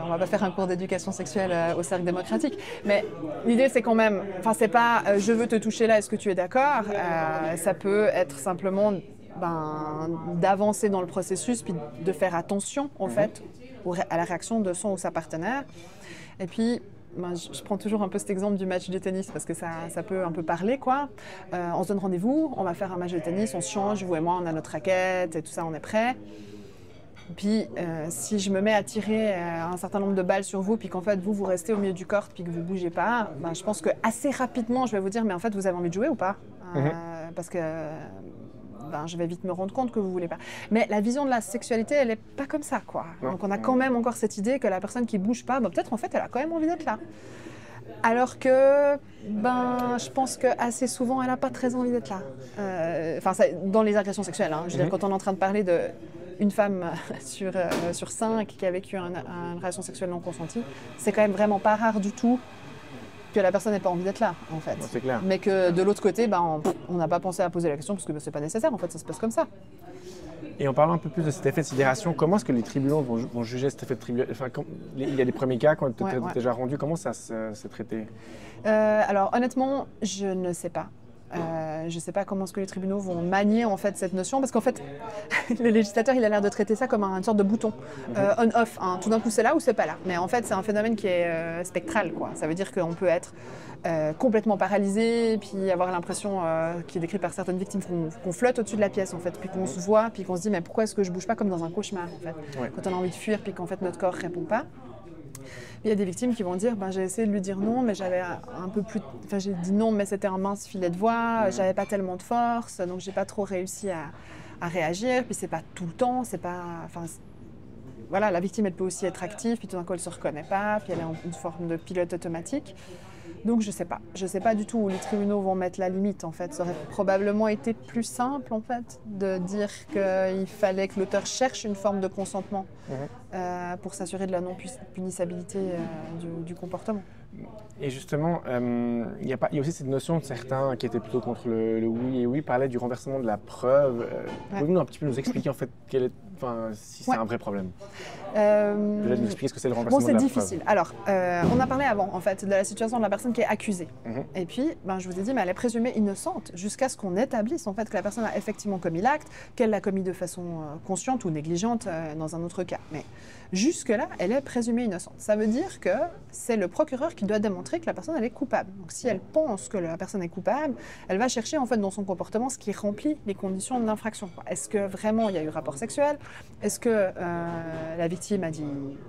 on ne va pas faire un cours d'éducation sexuelle au Cercle démocratique, mais l'idée c'est quand même, c'est pas je veux te toucher là, est-ce que tu es d'accord? Ça peut être simplement d'avancer dans le processus, puis de faire attention en fait à la réaction de son ou sa partenaire. Et puis je prends toujours un peu cet exemple du match de tennis parce que ça peut un peu parler quoi. On se donne rendez-vous, on va faire un match de tennis, on se change, vous et moi on a notre raquette et tout ça, on est prêt. Puis si je me mets à tirer un certain nombre de balles sur vous, puis qu'en fait vous restez au milieu du court, puis que vous bougez pas, je pense que assez rapidement je vais vous dire mais en fait vous avez envie de jouer ou pas? Parce que je vais vite me rendre compte que vous voulez pas. Mais la vision de la sexualité, elle est pas comme ça quoi. Donc on a quand même encore cette idée que la personne qui bouge pas, peut-être en fait elle a quand même envie d'être là. Alors que, je pense qu'assez souvent, elle n'a pas très envie d'être là. Dans les agressions sexuelles, je veux dire, quand on est en train de parler d'une femme sur 5 qui a vécu une relation sexuelle non consentie, c'est quand même vraiment pas rare du tout que la personne n'ait pas envie d'être là, en fait. C'est clair. Mais que de l'autre côté, on n'a pas pensé à poser la question parce que c'est pas nécessaire, en fait, ça se passe comme ça. Et en parlant un peu plus de cet effet de sidération, comment est-ce que les tribunaux vont juger cet effet de sidération? Il y a des premiers cas qu'on a déjà rendus, comment ça s'est traité? Alors honnêtement, je ne sais pas. Je ne sais pas comment est-ce que les tribunaux vont manier en fait cette notion, parce qu'en fait, le législateur il a l'air de traiter ça comme une sorte de bouton on-off. Tout d'un coup c'est là ou c'est pas là. Mais en fait c'est un phénomène qui est spectral, quoi. Ça veut dire qu'on peut être complètement paralysé, puis avoir l'impression, qui est décrit par certaines victimes, qu'on flotte au-dessus de la pièce en fait, puis qu'on se voit, puis qu'on se dit mais pourquoi est-ce que je bouge pas comme dans un cauchemar en fait, quand on a envie de fuir, puis qu'en fait notre corps répond pas. Il y a des victimes qui vont dire j'ai essayé de lui dire non, mais j'avais j'ai dit non, mais c'était un mince filet de voix, j'avais pas tellement de force, donc j'ai pas trop réussi à réagir. Puis c'est pas tout le temps, c'est pas. Voilà, la victime elle peut aussi être active, puis tout d'un coup elle se reconnaît pas, puis elle est en une forme de pilote automatique. Donc je sais pas du tout où les tribunaux vont mettre la limite en fait. Ça aurait probablement été plus simple en fait de dire qu'il fallait que l'auteur cherche une forme de consentement pour s'assurer de la non-punissabilité du comportement. Et justement, il y a aussi cette notion de certains qui étaient plutôt contre le oui et oui, parlaient du renversement de la preuve. Pouvez-vous un petit peu nous expliquer en fait quelle est si c'est un vrai problème. Peut-être nous expliquer ce que c'est le renversement de la preuve. C'est difficile. Alors, on a parlé avant, en fait, de la situation de la personne qui est accusée. Et puis, je vous ai dit, mais elle est présumée innocente jusqu'à ce qu'on établisse, en fait, que la personne a effectivement commis l'acte, qu'elle l'a commis de façon consciente ou négligente dans un autre cas. Mais jusque-là, elle est présumée innocente. Ça veut dire que c'est le procureur qui doit démontrer que la personne, elle est coupable. Donc, si elle pense que la personne est coupable, elle va chercher, en fait, dans son comportement, ce qui remplit les conditions de l'infraction. Est-ce que vraiment il y a eu rapport sexuel? Est-ce que la victime a dit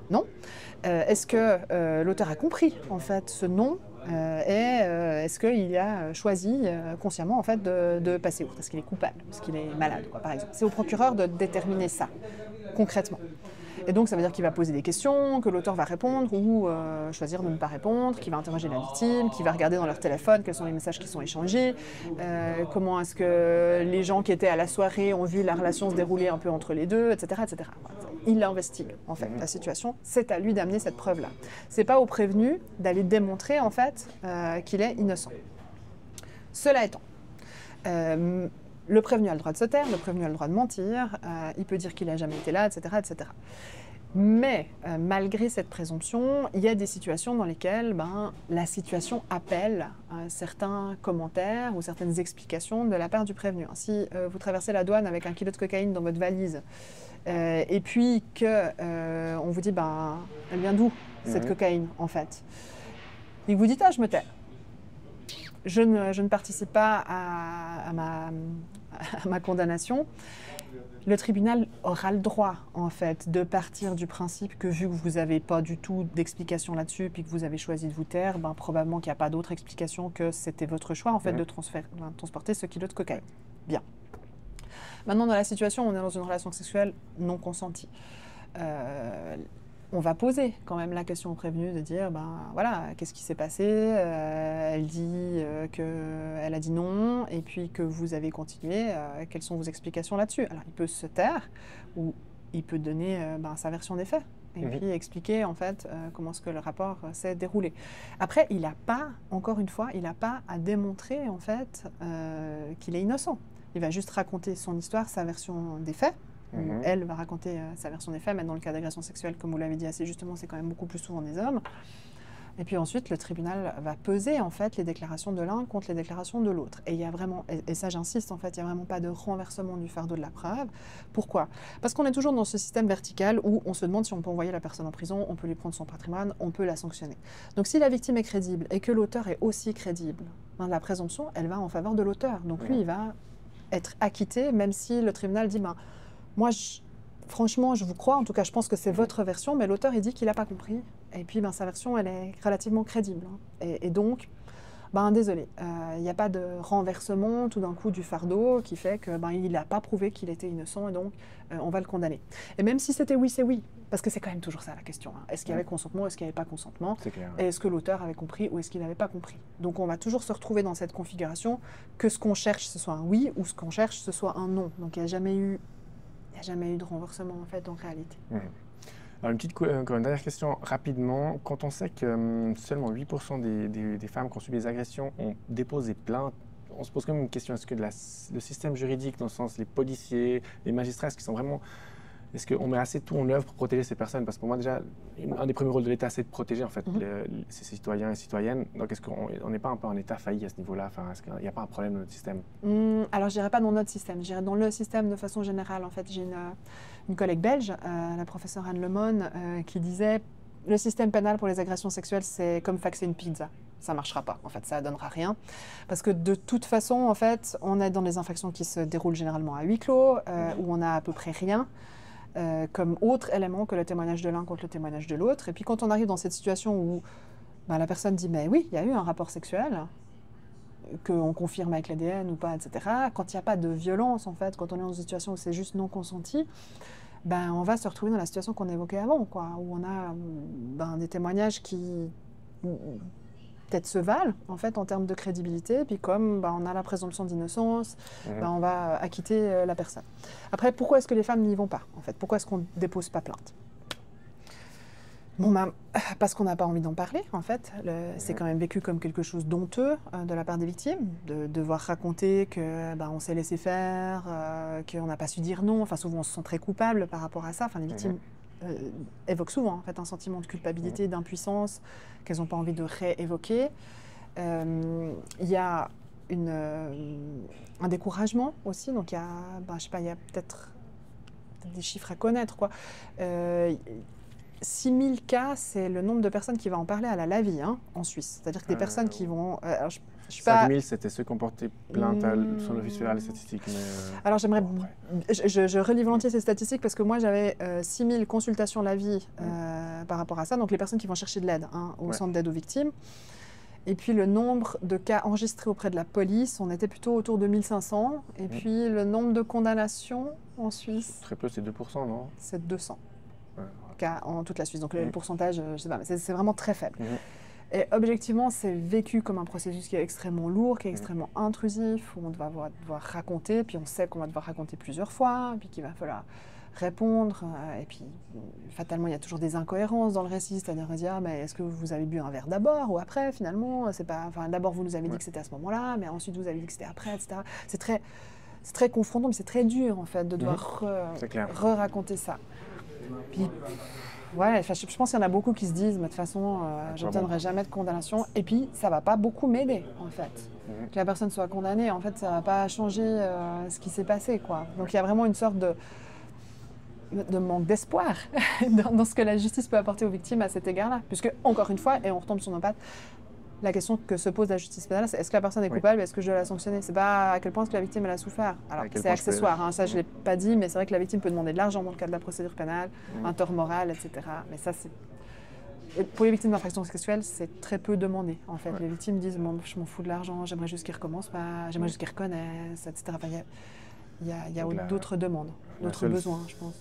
non? Est-ce que l'auteur a compris, en fait, ce non? Est-ce qu'il a choisi consciemment, en fait, de passer outre? Est-ce qu'il est coupable? Est-ce qu'il est malade, quoi, par exemple? C'est au procureur de déterminer ça, concrètement. Et donc, ça veut dire qu'il va poser des questions, que l'auteur va répondre ou choisir de ne pas répondre, qu'il va interroger la victime, qu'il va regarder dans leur téléphone quels sont les messages qui sont échangés, comment est-ce que les gens qui étaient à la soirée ont vu la relation se dérouler un peu entre les deux, etc. etc. Il investigue, en fait, la situation. C'est à lui d'amener cette preuve-là. C'est pas au prévenu d'aller démontrer, en fait, qu'il est innocent. Cela étant, le prévenu a le droit de se taire, le prévenu a le droit de mentir, il peut dire qu'il n'a jamais été là, etc. etc. Mais malgré cette présomption, il y a des situations dans lesquelles la situation appelle certains commentaires ou certaines explications de la part du prévenu. Si vous traversez la douane avec 1 kilo de cocaïne dans votre valise et puis qu'on vous dit elle vient d'où cette cocaïne en fait, et que vous dites je me tais. Je ne participe pas à ma condamnation. Le tribunal aura le droit, en fait, de partir du principe que vu que vous n'avez pas du tout d'explication là-dessus, puis que vous avez choisi de vous taire, probablement qu'il n'y a pas d'autre explication que c'était votre choix, en fait, de transporter ce kilo de cocaïne. Bien. Maintenant, dans la situation où on est dans une relation sexuelle non consentie, on va poser quand même la question au prévenu de dire, voilà, qu'est-ce qui s'est passé? Elle dit qu'elle a dit non, et puis que vous avez continué. Quelles sont vos explications là-dessus? Alors, il peut se taire, ou il peut donner sa version des faits, et puis expliquer, en fait, comment est-ce que le rapport s'est déroulé. Après, il n'a pas, encore une fois, il n'a pas à démontrer, en fait, qu'il est innocent. Il va juste raconter son histoire, sa version des faits. Elle va raconter sa version des faits, mais dans le cas d'agression sexuelle, comme vous l'avez dit assez justement, c'est quand même beaucoup plus souvent des hommes. Et puis ensuite, le tribunal va peser en fait les déclarations de l'un contre les déclarations de l'autre. Et il y a vraiment, et ça j'insiste en fait, il n'y a vraiment pas de renversement du fardeau de la preuve. Pourquoi? Parce qu'on est toujours dans ce système vertical où on se demande si on peut envoyer la personne en prison, on peut lui prendre son patrimoine, on peut la sanctionner. Donc si la victime est crédible et que l'auteur est aussi crédible, la présomption, elle va en faveur de l'auteur. Donc lui, il va être acquitté, même si le tribunal dit moi, franchement, je vous crois. En tout cas, je pense que c'est votre version, mais l'auteur, il dit qu'il n'a pas compris. Et puis, sa version, elle est relativement crédible. Et donc, désolé, il n'y a pas de renversement tout d'un coup du fardeau qui fait que il n'a pas prouvé qu'il était innocent et donc on va le condamner. Et même si c'était oui, c'est oui, parce que c'est quand même toujours ça la question. Est-ce qu'il y avait consentement, est-ce qu'il n'y avait pas consentement? C'est clair. Et est-ce que l'auteur avait compris ou est-ce qu'il n'avait pas compris? Donc on va toujours se retrouver dans cette configuration que ce qu'on cherche, ce soit un oui ou ce qu'on cherche, ce soit un non. Donc il n'y a jamais eu de renversement en fait en réalité. Alors une dernière question rapidement. Quand on sait que seulement 8% des femmes qui ont subi des agressions ont déposé plainte, on se pose quand même une question. Est-ce que le système juridique, dans le sens les policiers, les magistrats, est-ce qu'ils sont vraiment... Est-ce qu'on met assez tout en œuvre pour protéger ces personnes? Parce que pour moi, déjà, un des premiers rôles de l'État, c'est de protéger en fait, ces citoyens et citoyennes. Donc, est-ce qu'on n'est pas un peu en état failli à ce niveau-là? Est-ce qu'il n'y a pas un problème dans notre système? Alors, je dirais pas dans notre système. Je dirais dans le système de façon générale. En fait, j'ai une collègue belge, la professeure Anne Lemon, qui disait le système pénal pour les agressions sexuelles, c'est comme faxer une pizza. Ça ne marchera pas, en fait, ça ne donnera rien. Parce que de toute façon, en fait, on est dans des infractions qui se déroulent généralement à huis clos, où on a à peu près rien. Comme autre élément que le témoignage de l'un contre le témoignage de l'autre. Et puis quand on arrive dans cette situation où la personne dit « mais oui, il y a eu un rapport sexuel », qu'on confirme avec l'ADN ou pas, etc. Quand il n'y a pas de violence, en fait, quand on est dans une situation où c'est juste non consenti, on va se retrouver dans la situation qu'on évoquait avant, où on a des témoignages qui peut-être se valent, en fait, en termes de crédibilité, puis comme on a la présomption d'innocence, on va acquitter la personne. Après, pourquoi est-ce que les femmes n'y vont pas, en fait? Pourquoi est-ce qu'on ne dépose pas plainte? Bon, parce qu'on n'a pas envie d'en parler, en fait. C'est quand même vécu comme quelque chose d'honteux de la part des victimes, de devoir raconter que on s'est laissé faire, qu'on n'a pas su dire non. Enfin, souvent, on se sent très coupable par rapport à ça. Enfin, les victimes évoquent souvent, en fait, un sentiment de culpabilité, d'impuissance qu'elles n'ont pas envie de réévoquer. Il y a un découragement aussi. Donc, il y a, je sais pas, il y a peut-être des chiffres à connaître, quoi. 6 000 cas, c'est le nombre de personnes qui vont en parler à la LAVI en Suisse. C'est-à-dire que des personnes qui vont... alors, je suis 5 000, c'était ceux qui ont porté plainte sur l'Office fédéral des statistiques. Mais alors, j'aimerais... Je relis volontiers ces statistiques parce que moi, j'avais 6 000 consultations LAVI par rapport à ça. Donc, les personnes qui vont chercher de l'aide au centre d'aide aux victimes. Et puis, le nombre de cas enregistrés auprès de la police, on était plutôt autour de 1500. Et puis, le nombre de condamnations en Suisse... Très peu, c'est 2%, non? C'est 200. Cas en toute la Suisse. Donc le pourcentage, je ne sais pas, mais c'est vraiment très faible. Et objectivement, c'est vécu comme un processus qui est extrêmement lourd, qui est extrêmement intrusif, où on va devoir raconter, puis on sait qu'on va devoir raconter plusieurs fois, puis qu'il va falloir répondre. Et puis, fatalement, il y a toujours des incohérences dans le récit, c'est-à-dire dire, mais est-ce que vous avez bu un verre d'abord ou après, finalement? C'est pas, enfin, d'abord, vous nous avez dit que c'était à ce moment-là, mais ensuite, vous avez dit que c'était après, etc. C'est très confrontant, mais c'est très dur, en fait, de devoir re-raconter ça. Puis, ouais, je pense qu'il y en a beaucoup qui se disent, mais de toute façon, je n'obtiendrai jamais de condamnation. Et puis, ça ne va pas beaucoup m'aider, en fait. Que la personne soit condamnée, en fait, ça ne va pas changer ce qui s'est passé, quoi. Donc, il y a vraiment une sorte de manque d'espoir dans ce que la justice peut apporter aux victimes à cet égard-là. Puisque, encore une fois, et on retombe sur nos pattes, la question que se pose la justice pénale, c'est est-ce que la personne est coupable, est-ce que je dois la sanctionner? C'est pas à quel point est-ce que la victime elle a souffert. Alors c'est accessoire, ça je l'ai pas dit, mais c'est vrai que la victime peut demander de l'argent dans le cadre de la procédure pénale, un tort moral, etc. Mais ça c'est... Et pour les victimes d'infractions sexuelles, c'est très peu demandé. En fait, les victimes disent bon, je m'en fous de l'argent, j'aimerais juste qu'ils recommencent pas, j'aimerais juste qu'ils reconnaissent, etc. Enfin, il y a d'autres demandes, d'autres besoins, je pense.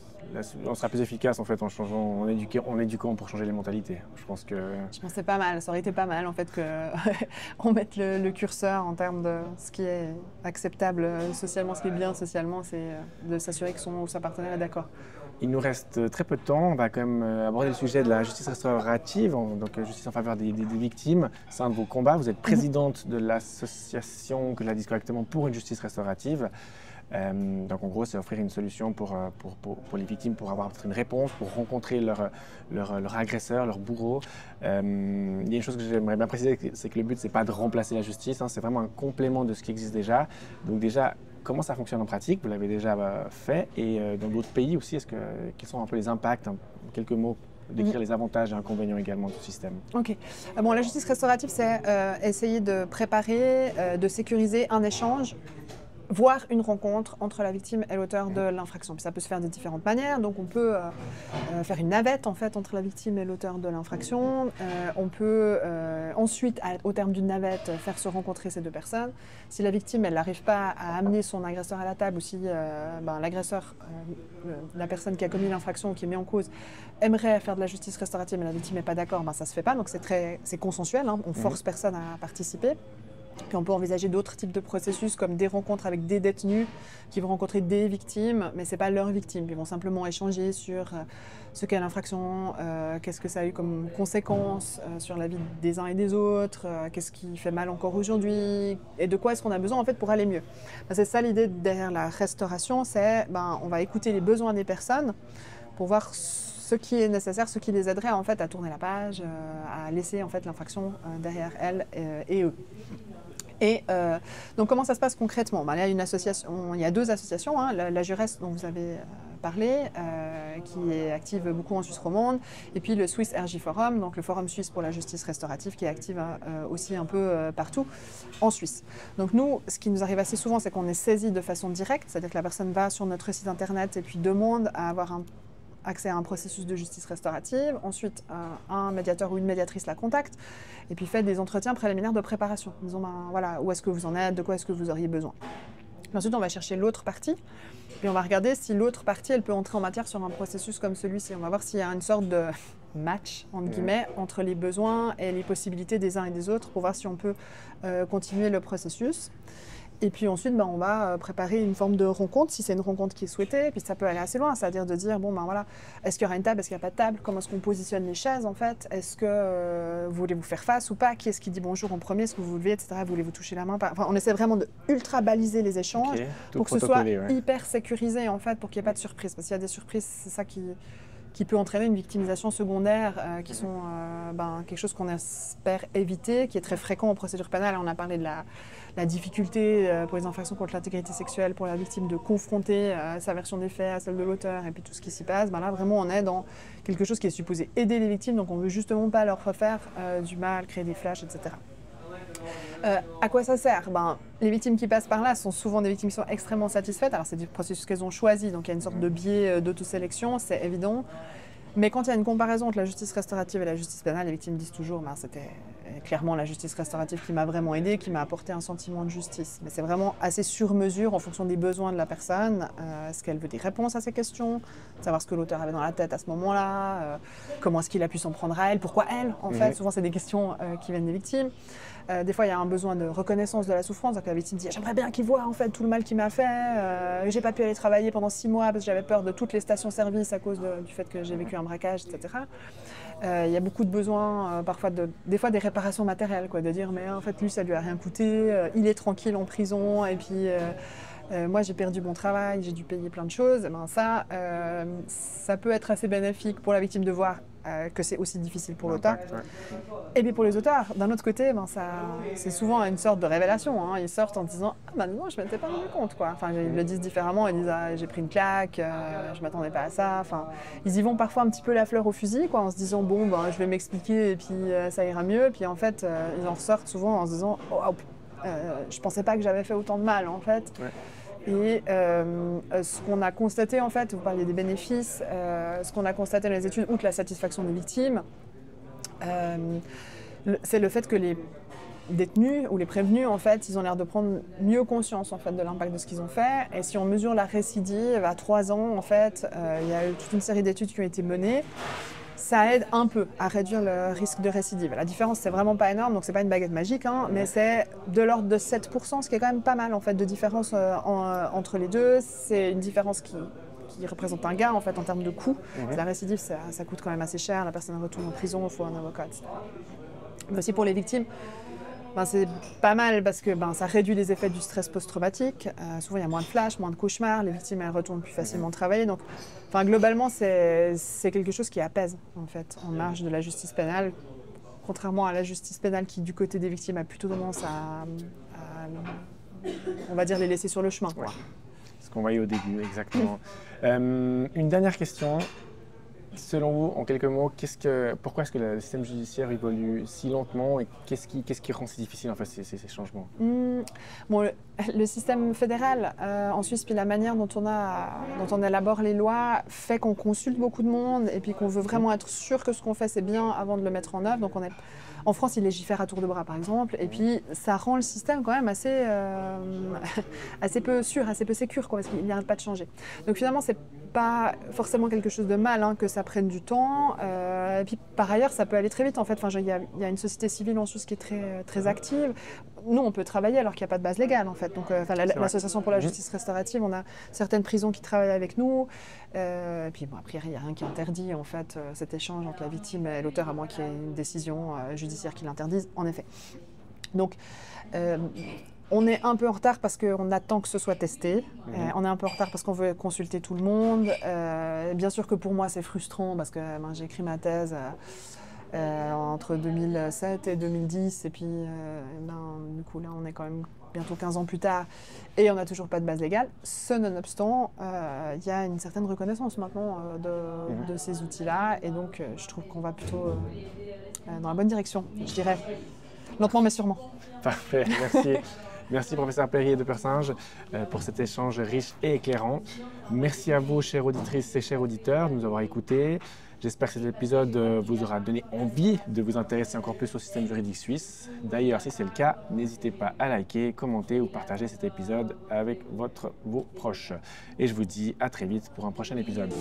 On sera plus efficace en fait en changeant, en éduquant pour changer les mentalités. Je pense que c'est pas mal. Ça aurait été pas mal en fait qu'on mette le curseur en termes de ce qui est acceptable socialement, ce qui est bien socialement, c'est de s'assurer que son ou sa partenaire est d'accord. Il nous reste très peu de temps. On va quand même aborder le sujet de la justice restaurative, donc justice en faveur des victimes. C'est un de vos combats. Vous êtes présidente de l'association, que je la dise correctement, pour une justice restaurative. Donc en gros, c'est offrir une solution pour les victimes, pour avoir une réponse, pour rencontrer leur agresseur, leur bourreau. Il y a une chose que j'aimerais bien préciser, c'est que le but, c'est pas de remplacer la justice, c'est vraiment un complément de ce qui existe déjà. Donc déjà, comment ça fonctionne en pratique? Vous l'avez déjà fait. Et dans d'autres pays aussi, quels sont un peu les impacts, quelques mots, décrire les avantages et inconvénients également du système? Ok. Bon, la justice restaurative, c'est essayer de préparer, de sécuriser un échange, voire une rencontre entre la victime et l'auteur de l'infraction. Puis ça peut se faire de différentes manières. Donc on peut faire une navette en fait entre la victime et l'auteur de l'infraction. On peut ensuite, au terme d'une navette, faire se rencontrer ces deux personnes. Si la victime elle n'arrive pas à amener son agresseur à la table, ou si l'agresseur, la personne qui a commis l'infraction, qui est mise en cause, aimerait faire de la justice restaurative, mais la victime n'est pas d'accord, ça se fait pas. Donc c'est consensuel. On force personne à participer. Puis on peut envisager d'autres types de processus comme des rencontres avec des détenus qui vont rencontrer des victimes, mais ce n'est pas leurs victimes. Ils vont simplement échanger sur ce qu'est l'infraction, qu'est-ce que ça a eu comme conséquences sur la vie des uns et des autres, qu'est-ce qui fait mal encore aujourd'hui et de quoi est-ce qu'on a besoin en fait pour aller mieux. C'est ça l'idée derrière la restauration, c'est on va écouter les besoins des personnes pour voir ce qui est nécessaire, ce qui les aiderait en fait à tourner la page, à laisser en fait l'infraction derrière elles et eux. Et donc comment ça se passe concrètement? Il y a deux associations, la Jurès dont vous avez parlé, qui est active beaucoup en Suisse romande, et puis le Swiss RJ Forum, donc le Forum suisse pour la justice restaurative, qui est active aussi un peu partout en Suisse. Donc nous, ce qui nous arrive assez souvent, c'est qu'on est saisi de façon directe, c'est-à-dire que la personne va sur notre site internet et puis demande à avoir accès à un processus de justice restaurative. Ensuite, un médiateur ou une médiatrice la contacte et puis fait des entretiens préliminaires de préparation. Disons, voilà, où est-ce que vous en êtes, de quoi est-ce que vous auriez besoin. Ensuite, on va chercher l'autre partie, puis on va regarder si l'autre partie, elle peut entrer en matière sur un processus comme celui-ci. On va voir s'il y a une sorte de match, entre guillemets, entre les besoins et les possibilités des uns et des autres pour voir si on peut continuer le processus. Et puis ensuite, on va préparer une forme de rencontre, si c'est une rencontre qui est souhaitée. Puis ça peut aller assez loin, c'est-à-dire de dire, voilà, est-ce qu'il y aura une table, est-ce qu'il n'y a pas de table? Comment est-ce qu'on positionne les chaises, en fait? Est-ce que vous voulez vous faire face ou pas? Qui est-ce qui dit bonjour en premier? Est-ce que vous vous levez, etc. Voulez-vous toucher la main? Enfin, on essaie vraiment de ultra baliser les échanges pour que ce soit hyper sécurisé, en fait, pour qu'il n'y ait pas de surprise. Parce qu'il y a des surprises, c'est ça qui peut entraîner une victimisation secondaire, qui sont quelque chose qu'on espère éviter, qui est très fréquent en procédure pénale. On a parlé de la difficulté pour les infractions contre l'intégrité sexuelle pour la victime de confronter sa version des faits à celle de l'auteur et puis tout ce qui s'y passe. Là, vraiment, on est dans quelque chose qui est supposé aider les victimes, donc on ne veut justement pas leur refaire du mal, créer des flashs, etc. À quoi ça sert? Les victimes qui passent par là sont souvent des victimes qui sont extrêmement satisfaites. Alors c'est du processus qu'elles ont choisi, donc il y a une sorte de biais d'autosélection, c'est évident. Mais quand il y a une comparaison entre la justice restaurative et la justice pénale, les victimes disent toujours c'était clairement la justice restaurative qui m'a vraiment aidée, qui m'a apporté un sentiment de justice. Mais c'est vraiment assez sur mesure en fonction des besoins de la personne. Est-ce qu'elle veut des réponses à ces questions? Savoir ce que l'auteur avait dans la tête à ce moment-là, comment est-ce qu'il a pu s'en prendre à elle? Pourquoi elle? En fait, souvent c'est des questions qui viennent des victimes. Des fois, il y a un besoin de reconnaissance de la souffrance. Donc la victime dit « J'aimerais bien qu'il voit en fait tout le mal qu'il m'a fait. J'ai pas pu aller travailler pendant 6 mois parce que j'avais peur de toutes les stations-service à cause du fait que j'ai vécu un braquage, etc. » Il y a beaucoup de besoins, parfois des fois des réparations matérielles, de dire « Mais en fait, lui, ça lui a rien coûté. Il est tranquille en prison. Et puis, moi, j'ai perdu mon travail. J'ai dû payer plein de choses. » Ça peut être assez bénéfique pour la victime de voir que c'est aussi difficile pour l'auteur. Et puis pour les auteurs, d'un autre côté, c'est souvent une sorte de révélation. Ils sortent en disant « Ah non, je ne m'étais pas rendu compte. » Enfin, ils le disent différemment, ils disent « J'ai pris une claque, je ne m'attendais pas à ça. » Enfin, ils y vont parfois un petit peu la fleur au fusil, en se disant « Bon, je vais m'expliquer et puis ça ira mieux. » Puis en fait, ils en ressortent souvent en se disant « Oh, je ne pensais pas que j'avais fait autant de mal, en fait. » Et ce qu'on a constaté, en fait, vous parliez des bénéfices, ce qu'on a constaté dans les études, outre la satisfaction des victimes, c'est le fait que les détenus ou les prévenus, en fait, ils ont l'air de prendre mieux conscience en fait, de l'impact de ce qu'ils ont fait. Et si on mesure la récidive à 3 ans, en fait, il y a eu toute une série d'études qui ont été menées. Ça aide un peu à réduire le risque de récidive. La différence, c'est vraiment pas énorme, donc c'est pas une baguette magique, mais c'est de l'ordre de 7%, ce qui est quand même pas mal en fait de différence entre les deux. C'est une différence qui représente un gain en fait en termes de coût. La récidive, ça coûte quand même assez cher, la personne retourne en prison, il faut un avocat, etc. Mais aussi pour les victimes, c'est pas mal parce que ça réduit les effets du stress post-traumatique. Souvent, il y a moins de flashs, moins de cauchemars. Les victimes, elles retournent plus facilement travailler. Donc, globalement, c'est quelque chose qui apaise, en fait, en marge de la justice pénale. Contrairement à la justice pénale qui, du côté des victimes, a plutôt tendance à on va dire, les laisser sur le chemin. Ce qu'on voyait au début, exactement. Une dernière question. Selon vous, en quelques mots, pourquoi est-ce que le système judiciaire évolue si lentement et qu'est-ce qui rend si difficile en fait, ces changements? Le système fédéral en Suisse, puis la manière dont on élabore les lois, fait qu'on consulte beaucoup de monde et puis qu'on veut vraiment être sûr que ce qu'on fait c'est bien avant de le mettre en œuvre. Donc en France, ils légifèrent à tour de bras, par exemple, et puis ça rend le système quand même assez peu sûr, assez peu sécure, parce qu'il n'arrête pas de changer. Donc finalement, c'est pas forcément quelque chose de mal que ça prenne du temps. Et puis par ailleurs, ça peut aller très vite. En fait, il y a une société civile en Suisse qui est très, très active. Nous, on peut travailler alors qu'il n'y a pas de base légale, en fait. Donc, l'Association pour la justice restaurative, on a certaines prisons qui travaillent avec nous. Et puis, après, il n'y a rien qui interdit, en fait, cet échange entre la victime et l'auteur, à moins qu'il y ait une décision judiciaire qui l'interdise, en effet. Donc, on est un peu en retard parce qu'on attend que ce soit testé. On est un peu en retard parce qu'on veut consulter tout le monde. Bien sûr que pour moi, c'est frustrant parce que j'ai écrit ma thèse entre 2007 et 2010. Et puis, du coup, là, on est quand même bientôt 15 ans plus tard et on n'a toujours pas de base légale. Ce nonobstant, il y a une certaine reconnaissance maintenant de ces outils-là. Et donc, je trouve qu'on va plutôt dans la bonne direction, je dirais. Lentement, mais sûrement. Parfait, merci. Merci, professeur Perrier de Persinge, pour cet échange riche et éclairant. Merci à vous, chères auditrices et chers auditeurs, de nous avoir écoutés. J'espère que cet épisode vous aura donné envie de vous intéresser encore plus au système juridique suisse. D'ailleurs, si c'est le cas, n'hésitez pas à liker, commenter ou partager cet épisode avec vos proches. Et je vous dis à très vite pour un prochain épisode.